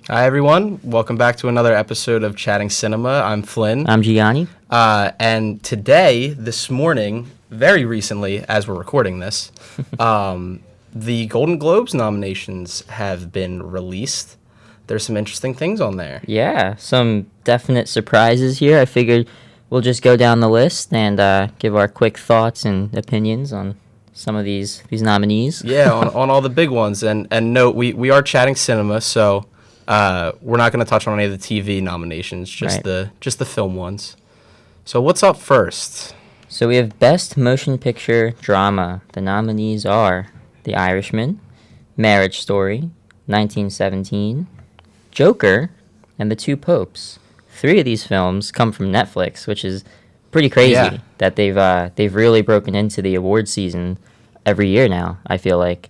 Hi, everyone. Welcome back to another episode of Chatting Cinema. I'm Flynn. I'm Gianni. And today, this morning, very recently, as we're recording this, the Golden Globes nominations have been released. There's some interesting things on there. Yeah, some definite surprises here. I figured we'll just go down the list and give our quick thoughts and opinions on some of these nominees. Yeah, on all the big ones. And note, we are Chatting Cinema, so we're not going to touch on any of the TV nominations, just Right. the film ones. So what's up first? So we have Best Motion Picture Drama. The nominees are The Irishman, Marriage Story, 1917, Joker, and The Two Popes. Three of these films come from Netflix, which is pretty crazy Yeah. that they've really broken into the award season every year now, I feel like.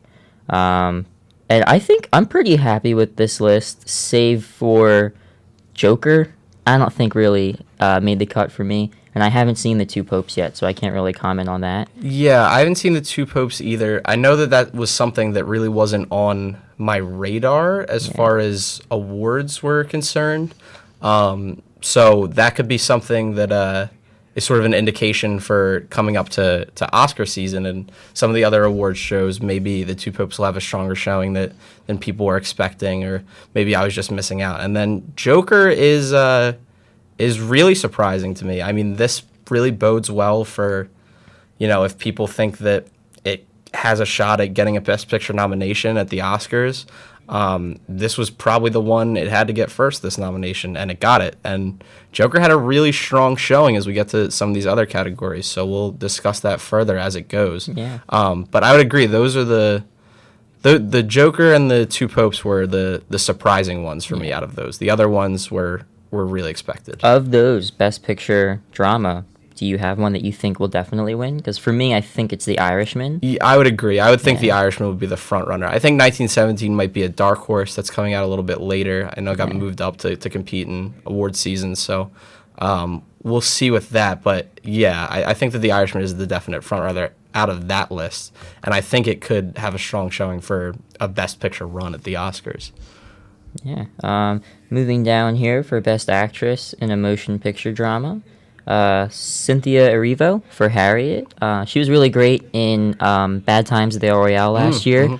And I think I'm pretty happy with this list, save for Joker. I don't think really made the cut for me, and I haven't seen The Two Popes yet, so I can't really comment on that. Yeah, I haven't seen The Two Popes either. I know that was something that really wasn't on my radar as far as awards were concerned. So that could be something that is sort of an indication for coming up to Oscar season and some of the other awards shows. Maybe The Two Popes will have a stronger showing than people were expecting, or maybe I was just missing out. And then Joker is really surprising to me. I mean, this really bodes well for, if people think that it has a shot at getting a Best Picture nomination at the Oscars. This was probably the one it had to get first, this nomination, and it got it. And Joker had a really strong showing as we get to some of these other categories, so we'll discuss that further as it goes. Yeah. But I would agree, those are the Joker and the Two Popes were the surprising ones for me out of those. The other ones were really expected. Of those Best Picture Drama, do you have one that you think will definitely win? Because for me, I think it's The Irishman. Yeah, I would agree. I would think The Irishman would be the front runner. I think 1917 might be a dark horse that's coming out a little bit later. I know it got moved up to compete in award season, so we'll see with that. But yeah, I think that The Irishman is the definite front runner out of that list, and I think it could have a strong showing for a Best Picture run at the Oscars. Yeah. Moving down here for Best Actress in a Motion Picture Drama. Cynthia Erivo for Harriet. She was really great in Bad Times at the El Royale last year.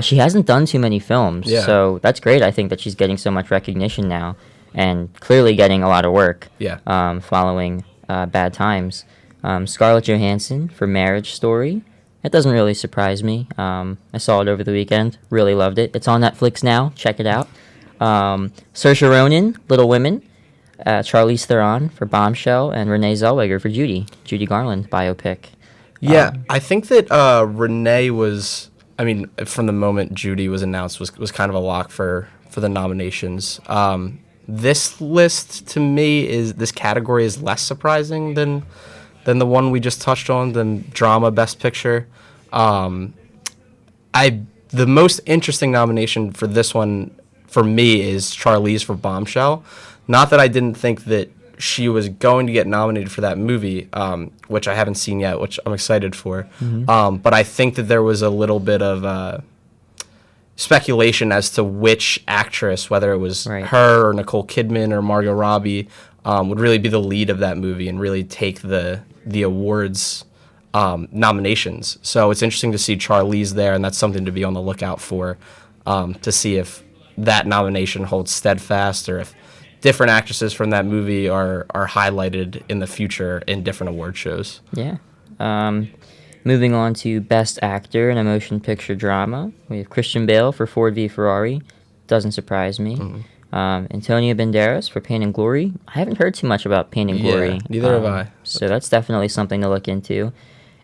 She hasn't done too many films, so that's great. I think that she's getting so much recognition now and clearly getting a lot of work following Bad Times. Scarlett Johansson for Marriage Story. That doesn't really surprise me. I saw it over the weekend. Really loved it. It's on Netflix now. Check it out. Saoirse Ronan, Little Women. Charlize Theron for Bombshell, and Renee Zellweger for Judy Garland biopic. Yeah, I think that Renee was, from the moment Judy was announced, was kind of a lock for the nominations. This list, to me, this category is less surprising than the one we just touched on, than drama Best Picture. The most interesting nomination for this one, for me, is Charlize for Bombshell. Not that I didn't think that she was going to get nominated for that movie, which I haven't seen yet, which I'm excited for. But I think that there was a little bit of speculation as to which actress, whether it was her or Nicole Kidman or Margot Robbie, would really be the lead of that movie and really take the awards nominations. So it's interesting to see Charlize there, and that's something to be on the lookout for, to see if that nomination holds steadfast or if different actresses from that movie are highlighted in the future in different award shows. Yeah. Moving on to Best Actor in a Motion Picture Drama. We have Christian Bale for Ford v. Ferrari. Doesn't surprise me. Antonio Banderas for Pain and Glory. I haven't heard too much about Pain and Glory. Yeah, neither have I. So that's definitely something to look into.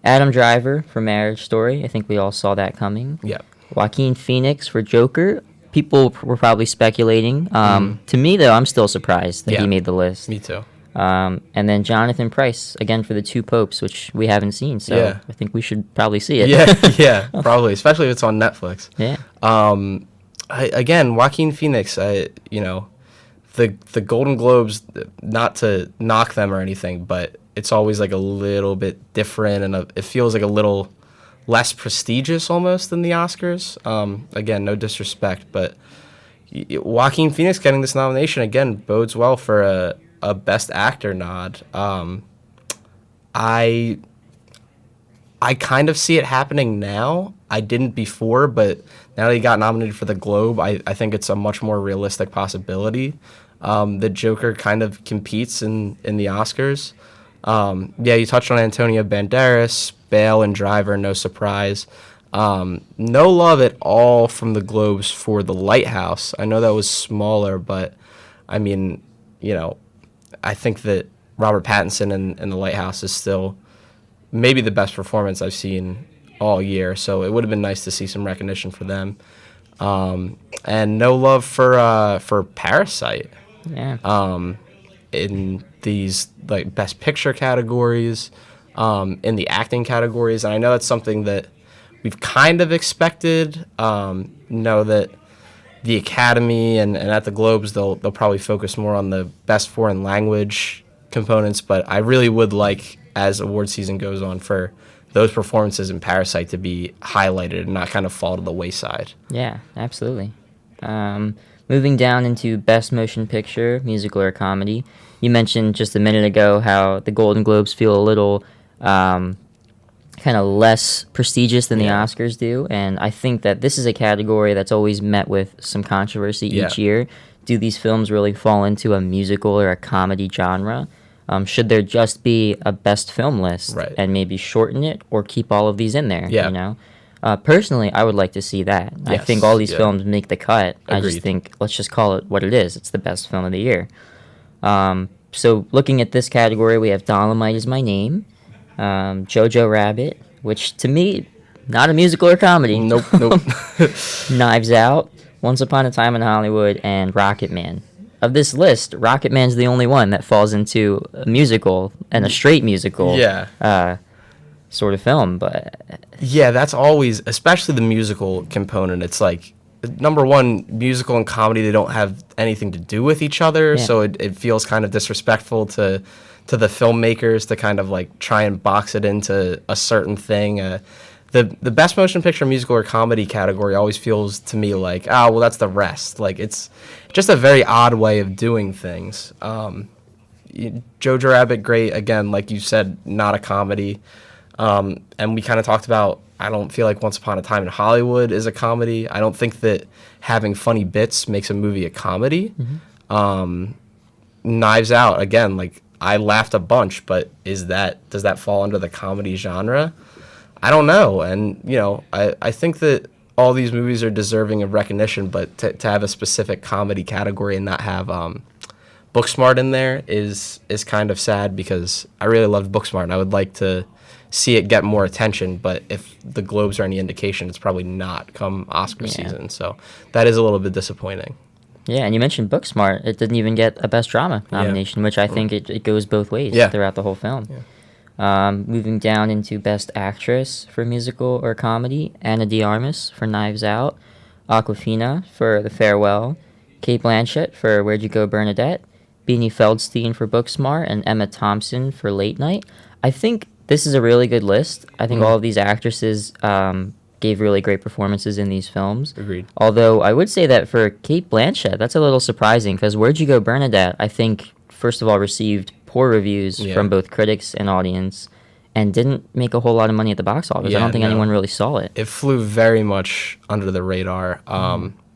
Adam Driver for Marriage Story. I think we all saw that coming. Yeah. Joaquin Phoenix for Joker. People were probably speculating. To me, though, I'm still surprised that he made the list. Me too. And then Jonathan Pryce, again, for The Two Popes, which we haven't seen. So I think we should probably see it. Yeah, probably, especially if it's on Netflix. Yeah. Again, Joaquin Phoenix, the Golden Globes, not to knock them or anything, but it's always like a little bit different, and it feels like a little less prestigious almost than the Oscars. Again, no disrespect, but Joaquin Phoenix getting this nomination again bodes well for a Best Actor nod. I kind of see it happening now. I didn't before, but now that he got nominated for the Globe, I think it's a much more realistic possibility that Joker kind of competes in the Oscars. You touched on Antonio Banderas, Bale, and Driver, no surprise. No love at all from the Globes for The Lighthouse. I know that was smaller, but I mean, I think that Robert Pattinson in The Lighthouse is still maybe the best performance I've seen all year. So it would have been nice to see some recognition for them. And no love for Parasite. Yeah. In these like Best Picture categories, in the acting categories, and I know that's something that we've kind of expected. Know that the Academy and at the Globes they'll probably focus more on the Best Foreign Language components, but I really would like, as award season goes on, for those performances in Parasite to be highlighted and not kind of fall to the wayside. Yeah, absolutely. Moving down into Best Motion Picture, Musical or Comedy. You mentioned just a minute ago how the Golden Globes feel a little kind of less prestigious than the Oscars do, and I think that this is a category that's always met with some controversy each year. Do these films really fall into a musical or a comedy genre? Should there just be a best film list and maybe shorten it or keep all of these in there? Personally, I would like to see that. I think all these films make the cut. Agreed. I just think let's just call it what it is. It's the best film of the year. So looking at this category, we have Dolomite Is My Name, Jojo Rabbit, which to me, not a musical or comedy. Nope. Knives Out, Once Upon a Time in Hollywood, and Rocket Man. Of this list, Rocket Man's the only one that falls into a musical and a straight musical sort of film. But that's always, especially the musical component, it's like, number one, musical and comedy, they don't have anything to do with each other, so it feels kind of disrespectful to the filmmakers to kind of like try and box it into a certain thing. The Best Motion Picture, Musical, or Comedy category always feels to me like, that's the rest. Like, it's just a very odd way of doing things. Jojo Rabbit, great. Again, like you said, not a comedy. And we kind of talked about, I don't feel like Once Upon a Time in Hollywood is a comedy. I don't think that having funny bits makes a movie a comedy. Knives Out, again, like, I laughed a bunch, but does that fall under the comedy genre? I don't know. And, I think that all these movies are deserving of recognition, but to have a specific comedy category and not have Booksmart in there is kind of sad, because I really loved Booksmart and I would like to see it get more attention, but if the Globes are any indication, it's probably not come Oscar season. So that is a little bit disappointing. Yeah, and you mentioned Booksmart. It didn't even get a Best Drama nomination, which I think it goes both ways throughout the whole film. Moving down into Best Actress for Musical or Comedy, Ana de Armas for Knives Out, Awkwafina for The Farewell, Kate Blanchett for Where'd You Go, Bernadette, Beanie Feldstein for Booksmart, and Emma Thompson for Late Night. I think this is a really good list. I think all of these actresses gave really great performances in these films. Agreed. Although I would say that for Kate Blanchett, that's a little surprising, because Where'd You Go, Bernadette, I think, first of all, received poor reviews from both critics and audience, and didn't make a whole lot of money at the box office. I don't think anyone really saw it. It flew very much under the radar.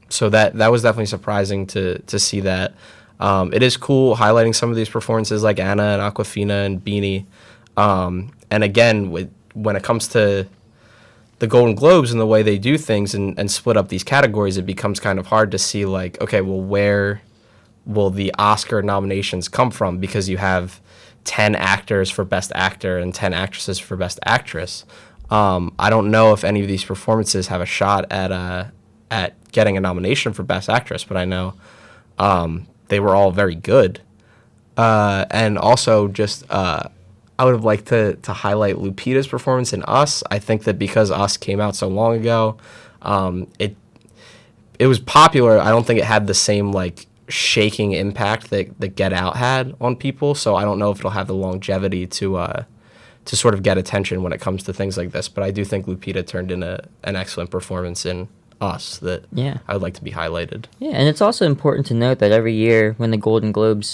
So that was definitely surprising to see that. It is cool highlighting some of these performances like Anna and Awkwafina and Beanie. And again, when it comes to the Golden Globes and the way they do things and split up these categories, it becomes kind of hard to see, like, okay, well, where will the Oscar nominations come from? Because you have 10 actors for Best Actor and 10 actresses for Best Actress. I don't know if any of these performances have a shot at getting a nomination for Best Actress, but I know they were all very good. And also just I would have liked to highlight Lupita's performance in Us. I think that because Us came out so long ago, it was popular. I don't think it had the same like shaking impact that Get Out had on people. So I don't know if it'll have the longevity to sort of get attention when it comes to things like this. But I do think Lupita turned in an excellent performance in us that Yeah. I would like to be highlighted. Yeah, and it's also important to note that every year when the Golden Globe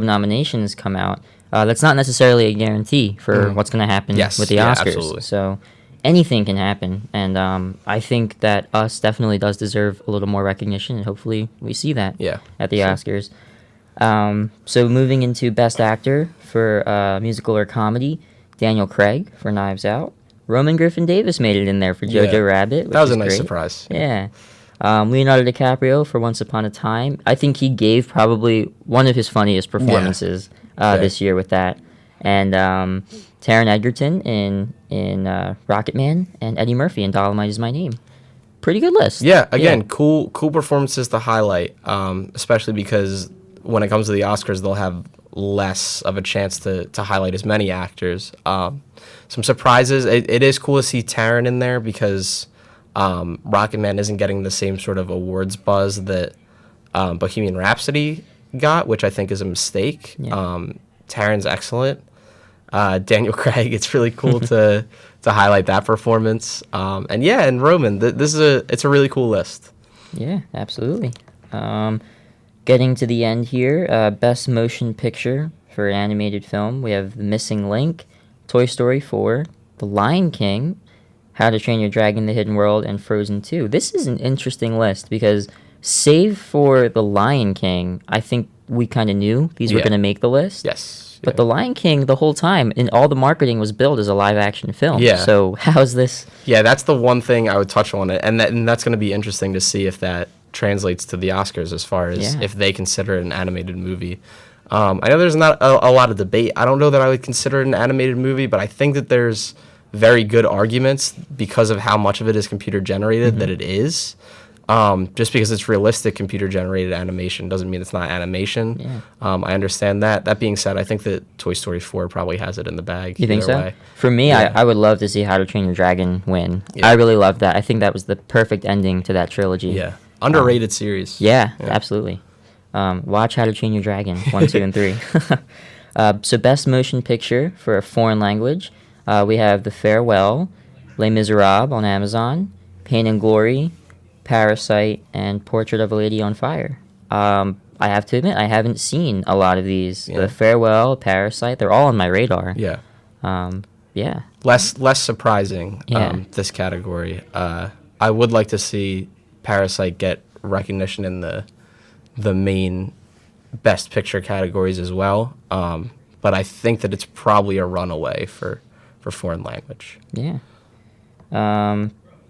nominations come out, that's not necessarily a guarantee for what's going to happen Yes, with the yeah, Oscars. absolutely. So anything can happen, and I think that Us definitely does deserve a little more recognition, and hopefully we see that Yeah, at the sure. Oscars. So moving into Best Actor for musical or comedy, Daniel Craig for Knives Out. Roman Griffin Davis made it in there for Jojo Yeah. Rabbit, which That was is a nice great. surprise. Yeah. Leonardo DiCaprio for Once Upon a Time. I think he gave probably one of his funniest performances this year with that. And Taron Egerton in Rocketman, and Eddie Murphy in Dolomite Is My Name. Pretty good list. Yeah, again, cool performances to highlight, especially because when it comes to the Oscars, they'll have less of a chance to highlight as many actors. Some surprises. It is cool to see Taron in there because Rocketman isn't getting the same sort of awards buzz that Bohemian Rhapsody got, which I think is a mistake. Yeah. Taron's excellent. Daniel Craig, it's really cool to highlight that performance. And Roman, it's a really cool list. Yeah, absolutely. Getting to the end here, Best Motion Picture for animated film, we have The Missing Link, Toy Story 4, The Lion King, How to Train Your Dragon: The Hidden World, and Frozen 2. This is an interesting list because save for The Lion King, I think we kind of knew these were going to make the list. Yes. But The Lion King, the whole time, and all the marketing was billed as a live-action film. Yeah. So how's this? Yeah, that's the one thing I would touch on it, and that's going to be interesting to see if that translates to the Oscars as far as if they consider it an animated movie. I know there's not a lot of debate. I don't know that I would consider it an animated movie, but I think that there's very good arguments because of how much of it is computer generated that it is. Just because it's realistic computer generated animation doesn't mean it's not animation. Yeah. I understand that. That being said, I think that Toy Story 4 probably has it in the bag. You think either so? way. For me, Yeah. I would love to see How to Train Your Dragon win. Yeah. I really love that. I think that was the perfect ending to that trilogy. Yeah. Underrated series. Yeah, absolutely. Watch How to Train Your Dragon 1, 2, and 3. So Best Motion Picture for a foreign language, we have The Farewell, Les Miserables on Amazon, Pain and Glory, Parasite, and Portrait of a Lady on Fire. I have to admit, I haven't seen a lot of these. Yeah. The Farewell, Parasite, they're all on my radar. Yeah. Yeah. Less surprising, Yeah. this category. I would like to see Parasite get recognition in the main Best Picture categories as well. But I think that it's probably a runaway for foreign language. Yeah.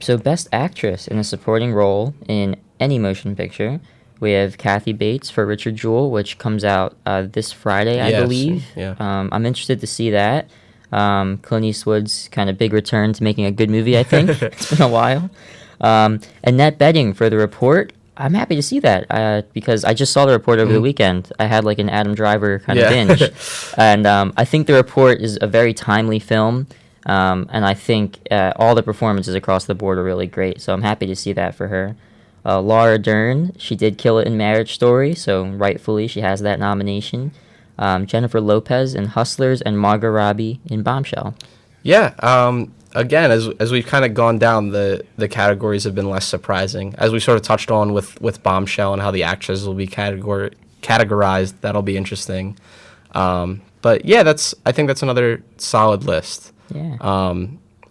So Best Actress in a Supporting Role in Any Motion Picture, we have Kathy Bates for Richard Jewell, which comes out this Friday, I Yes, believe. yeah. I'm interested to see that. Clint Eastwood's kind of big return to making a good movie, I think. It's been a while. Annette Bening for The Report. I'm happy to see that because I just saw The Report over the weekend. I had like an Adam Driver kind of binge. And I think The Report is a very timely film. And I think all the performances across the board are really great. So I'm happy to see that for her. Laura Dern, she did Kill It in Marriage Story, so rightfully she has that nomination. Jennifer Lopez in Hustlers, and Margot Robbie in Bombshell. Yeah. Again, as we've kind of gone down, the categories have been less surprising. As we sort of touched on with Bombshell and how the actresses will be categorized, that'll be interesting. But yeah, I think that's another solid list. Yeah.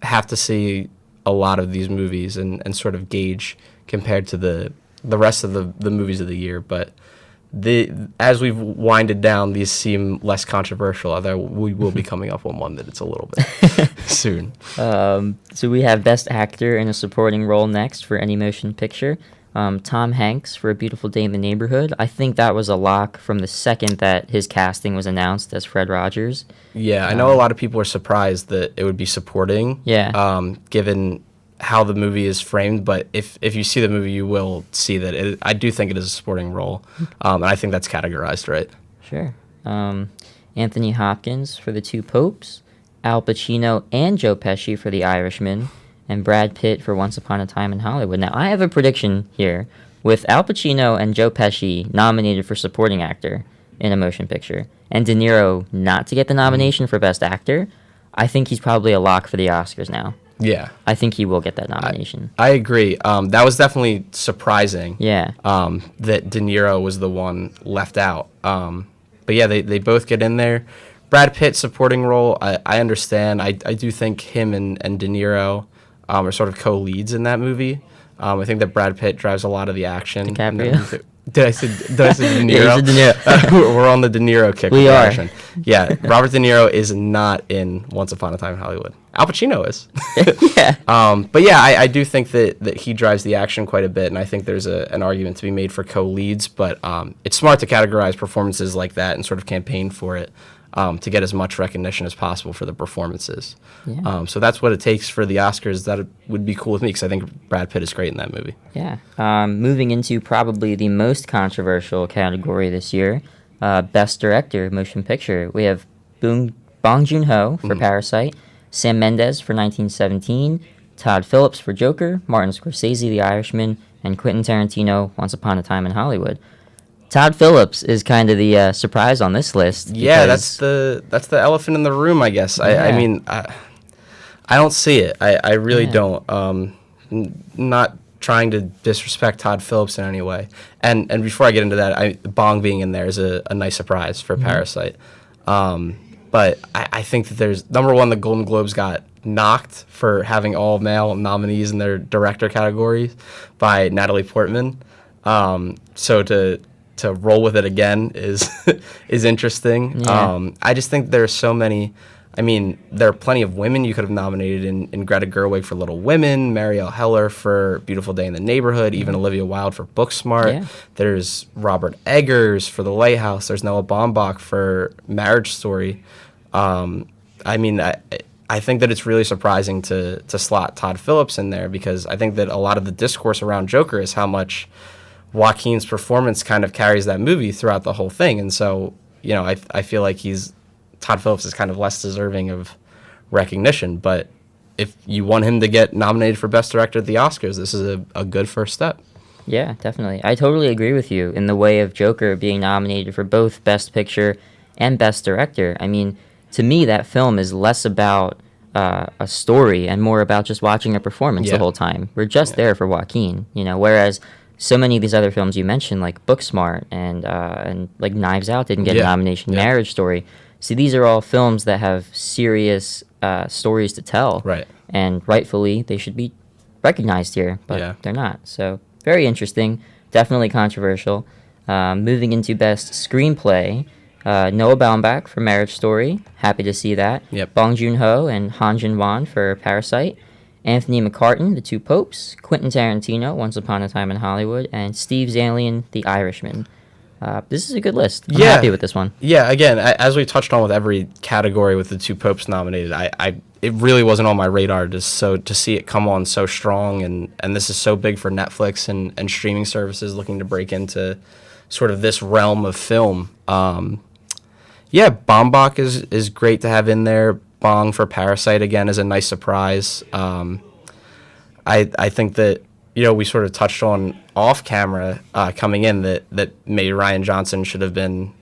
Have to see a lot of these movies and sort of gauge compared to the rest of the movies of the year. But as we've winded down, these seem less controversial, although we will be coming up on one that it's a little bit soon. So we have Best Actor in a Supporting Role next for Any Motion Picture. Tom Hanks for A Beautiful Day in the Neighborhood. I think that was a lock from the second that his casting was announced as Fred Rogers. Yeah, I know a lot of people are surprised that it would be supporting. Yeah. Given how the movie is framed, but if you see the movie, you will see that I do think it is a supporting role, and I think that's categorized right. Sure. Anthony Hopkins for The Two Popes, Al Pacino and Joe Pesci for The Irishman, and Brad Pitt for Once Upon a Time in Hollywood. Now, I have a prediction here. With Al Pacino and Joe Pesci nominated for supporting actor in a motion picture, and De Niro not to get the nomination for Best Actor, I think he's probably a lock for the Oscars now. Yeah. I think he will get that nomination. I agree. That was definitely surprising. Yeah. That De Niro was the one left out. But yeah, they both get in there. Brad Pitt supporting role. I understand. I do think him and De Niro are sort of co-leads in that movie. I think that Brad Pitt drives a lot of the action. DiCaprio? Did I say De Niro? Yeah, you said De Niro. We're on the De Niro kick. We with are. action. Yeah, Robert De Niro is not in Once Upon a Time in Hollywood. Al Pacino is. Yeah. But yeah, I do think that he drives the action quite a bit, and I think there's an argument to be made for co-leads. But it's smart to categorize performances like that and sort of campaign for it to get as much recognition as possible for the performances. Yeah. So that's what it takes for the Oscars. That would be cool with me because I think Brad Pitt is great in that movie. Yeah. Moving into probably the most controversial category this year, Best Director, Motion Picture. We have Bong Joon-ho for Parasite, Sam Mendes for 1917, Todd Phillips for Joker, Martin Scorsese, The Irishman, and Quentin Tarantino, Once Upon a Time in Hollywood. Todd Phillips is kind of the surprise on this list. Yeah, that's the elephant in the room, I guess. I mean, I don't see it. I really don't. Not trying to disrespect Todd Phillips in any way. And before I get into that, Bong being in there is a nice surprise for Parasite. But I think that there's, number one, the Golden Globes got knocked for having all male nominees in their director categories by Natalie Portman. So to roll with it again is interesting. Yeah. I just think there are so many. I mean, there are plenty of women you could have nominated in Greta Gerwig for Little Women, Marielle Heller for Beautiful Day in the Neighborhood, even Olivia Wilde for Booksmart. Yeah. There's Robert Eggers for The Lighthouse. There's Noah Baumbach for Marriage Story. I mean, I think that it's really surprising to slot Todd Phillips in there because I think that a lot of the discourse around Joker is how much Joaquin's performance kind of carries that movie throughout the whole thing. And so, you know, I feel like Todd Phillips is kind of less deserving of recognition. But if you want him to get nominated for Best Director at the Oscars, this is a good first step. Yeah, definitely. I totally agree with you in the way of Joker being nominated for both Best Picture and Best Director. I mean, to me, that film is less about a story and more about just watching a performance the whole time. We're just there for Joaquin, you know, whereas so many of these other films you mentioned, like Booksmart and like Knives Out didn't get a nomination, Marriage Story. See, these are all films that have serious stories to tell. Right. And rightfully, they should be recognized here, but they're not. So, very interesting. Definitely controversial. Moving into Best Screenplay, Noah Baumbach for Marriage Story. Happy to see that. Yep. Bong Joon-ho and Han Jin-won for Parasite. Anthony McCartan, The Two Popes. Quentin Tarantino, Once Upon a Time in Hollywood. And Steve Zalian, The Irishman. This is a good list. I'm happy with this one. Yeah, again, as we touched on with every category with The Two Popes nominated, it really wasn't on my radar to see it come on so strong, and this is so big for Netflix and streaming services looking to break into sort of this realm of film. Yeah, Baumbach is great to have in there. Bong for Parasite, again, is a nice surprise. I think that, you know, we sort of touched on off camera coming in that maybe Rian Johnson should have been,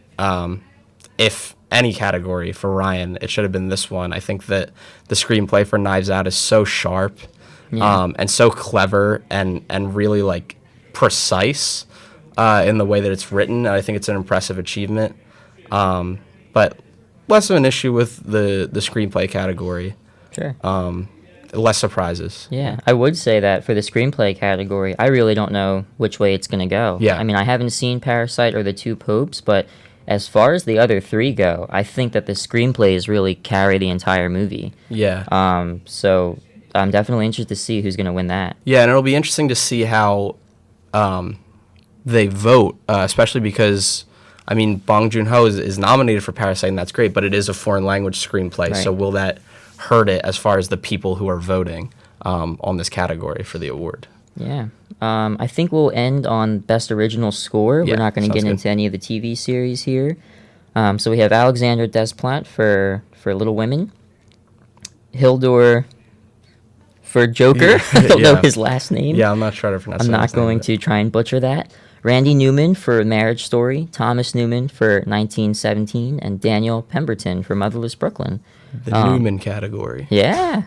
if any category for Ryan, it should have been this one. I think that the screenplay for Knives Out is so sharp and so clever and really like precise in the way that it's written. I think it's an impressive achievement. But less of an issue with the screenplay category. Sure. Less surprises. Yeah, I would say that for the screenplay category, I really don't know which way it's going to go. Yeah. I mean, I haven't seen Parasite or The Two Popes, but as far as the other three go, I think that the screenplays really carry the entire movie. Yeah. So I'm definitely interested to see who's going to win that. Yeah, and it'll be interesting to see how they vote, especially because, I mean, Bong Joon-ho is nominated for Parasite, and that's great, but it is a foreign language screenplay, Right. so will that hurt it as far as the people who are voting on this category for the award? Yeah. I think we'll end on Best Original Score. Yeah, We're not going to get into any of the TV series here. So we have Alexander Desplat for Little Women, Hildur for Joker. I don't know his last name. Yeah, I'm not sure how to pronounce it. I'm not going to try and butcher that. Randy Newman for Marriage Story, Thomas Newman for 1917, and Daniel Pemberton for Motherless Brooklyn. The Newman category. Yeah.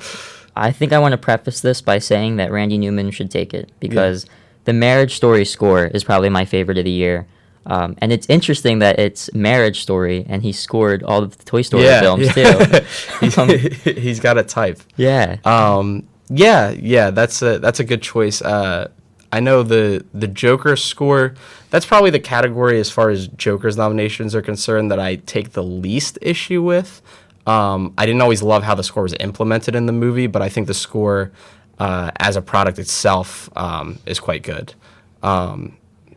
I think I want to preface this by saying that Randy Newman should take it because the Marriage Story score is probably my favorite of the year. And it's interesting that it's Marriage Story, and he scored all of the Toy Story films too. He's got a type. Yeah. That's a good choice. I know the Joker score. That's probably the category as far as Joker's nominations are concerned that I take the least issue with. I didn't always love how the score was implemented in the movie, but I think the score as a product itself is quite good.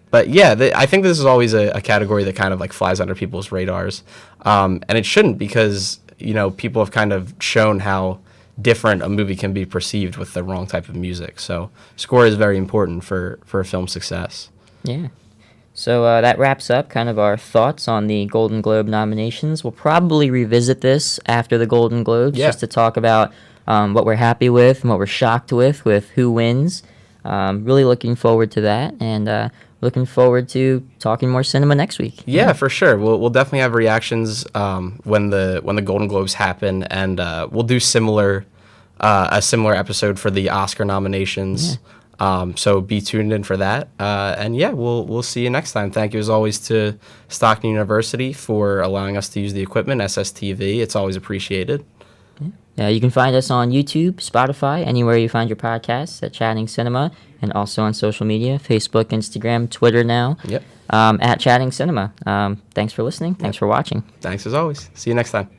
But yeah, I think this is always a category that kind of like flies under people's radars, and it shouldn't because people have kind of shown how different a movie can be perceived with the wrong type of music. So score is very important for a film's success. Yeah. So that wraps up kind of our thoughts on the Golden Globe nominations. We'll probably revisit this after the Golden Globes just to talk about what we're happy with and what we're shocked with who wins. Really looking forward to that, and looking forward to talking more cinema next week. Yeah, for sure. We'll definitely have reactions when the Golden Globes happen, and we'll do a similar episode for the Oscar nominations. Yeah. So be tuned in for that. And yeah, we'll see you next time. Thank you as always to Stockton University for allowing us to use the equipment, SSTV. It's always appreciated. Yeah, you can find us on YouTube, Spotify, anywhere you find your podcasts at Chatting Cinema, and also on social media, Facebook, Instagram, Twitter now, at Chatting Cinema. Thanks for listening. Thanks for watching. Thanks as always. See you next time.